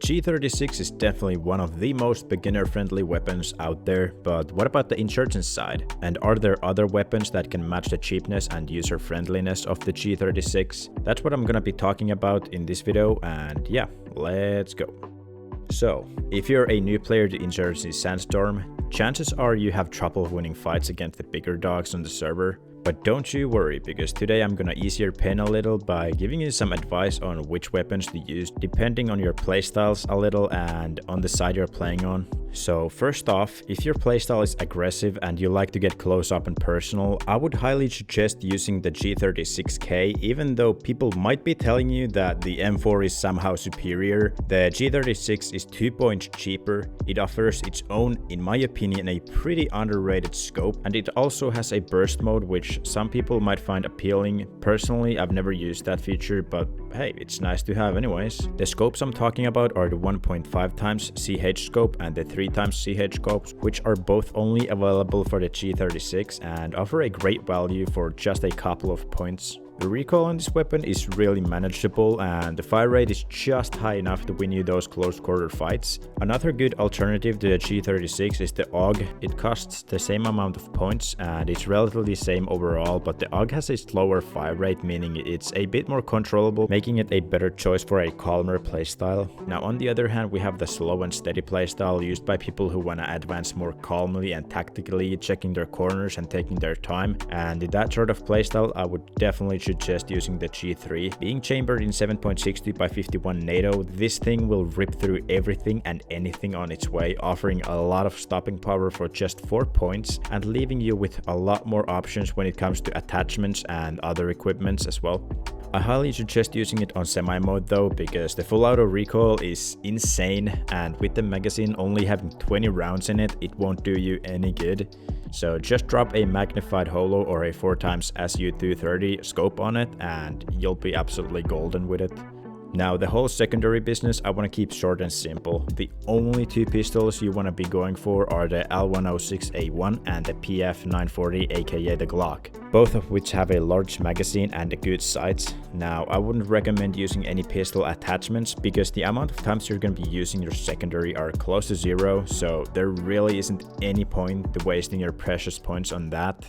G36 is definitely one of the most beginner-friendly weapons out there, but what about the Insurgent side? And are there other weapons that can match the cheapness and user-friendliness of the G36? That's what I'm gonna be talking about in this video, and yeah, let's go. So, if you're a new player to Insurgency Sandstorm, chances are you have trouble winning fights against the bigger dogs on the server. But don't you worry, because today I'm gonna ease your pain a little by giving you some advice on which weapons to use depending on your playstyles a little and on the side you're playing on. So first off, if your playstyle is aggressive and you like to get close up and personal, I would highly suggest using the G36K, even though people might be telling you that the M4 is somehow superior. The G36 is 2 points cheaper, it offers its own, in my opinion, a pretty underrated scope, and it also has a burst mode which some people might find appealing. Personally, I've never used that feature, but hey, it's nice to have anyways. The scopes I'm talking about are the 1.5x CH scope and the 3x CH scopes, which are both only available for the G36 and offer a great value for just a couple of points. The recoil on this weapon is really manageable and the fire rate is just high enough to win you those close quarter fights. Another good alternative to the G36 is the AUG. It costs the same amount of points and it's relatively same overall, but the AUG has a slower fire rate, meaning it's a bit more controllable, making it a better choice for a calmer playstyle. Now on the other hand, we have the slow and steady playstyle used by people who want to advance more calmly and tactically, checking their corners and taking their time, and in that sort of playstyle I would definitely suggest using the G3. Being chambered in 7.62 by 51 NATO, this thing will rip through everything and anything on its way, offering a lot of stopping power for just 4 points and leaving you with a lot more options when it comes to attachments and other equipments as well. I highly suggest using it on semi mode though, because the full auto recoil is insane, and with the magazine only having 20 rounds in it, it won't do you any good. So just drop a magnified holo or a 4x SU-230 scope on it and you'll be absolutely golden with it. Now the whole secondary business I want to keep short and simple. The only two pistols you want to be going for are the L106A1 and the PF940 aka the Glock, both of which have a large magazine and a good sights. Now I wouldn't recommend using any pistol attachments because the amount of times you're going to be using your secondary are close to zero, so there really isn't any point to wasting your precious points on that.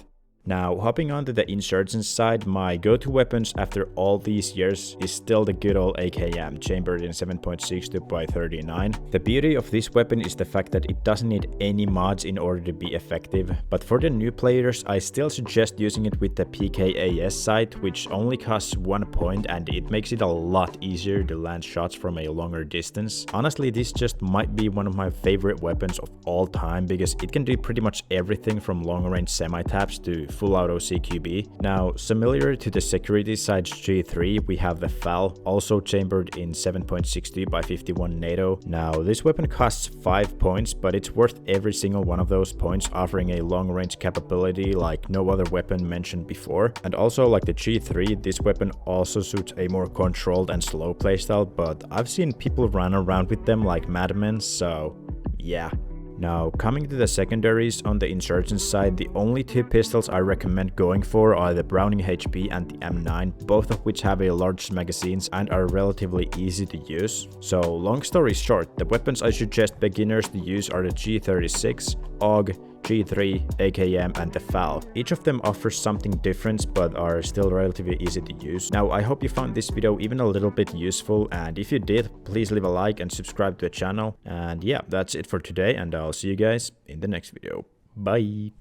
Now, hopping onto the Insurgent side, my go-to weapons after all these years is still the good old AKM, chambered in 7.62 by 39. The beauty of this weapon is the fact that it doesn't need any mods in order to be effective, but for the new players, I still suggest using it with the PKAS sight, which only costs 1 point and it makes it a lot easier to land shots from a longer distance. Honestly, this just might be one of my favorite weapons of all time because it can do pretty much everything from long-range semi-taps to full auto CQB. Now, similar to the security side's G3, we have the FAL, also chambered in 7.62 by 51 NATO. Now, this weapon costs 5 points, but it's worth every single one of those points, offering a long-range capability like no other weapon mentioned before. And also, like the G3, this weapon also suits a more controlled and slow playstyle, but I've seen people run around with them like madmen, so yeah. Now, coming to the secondaries on the Insurgent side, the only two pistols I recommend going for are the Browning HP and the M9, both of which have a large magazines and are relatively easy to use. So, long story short, the weapons I suggest beginners to use are the G36, AUG, G3, AKM and the FAL. Each of them offers something different but are still relatively easy to use. Now I hope you found this video even a little bit useful, and if you did, please leave a like and subscribe to the channel. And yeah, that's it for today, and I'll see you guys in the next video. Bye!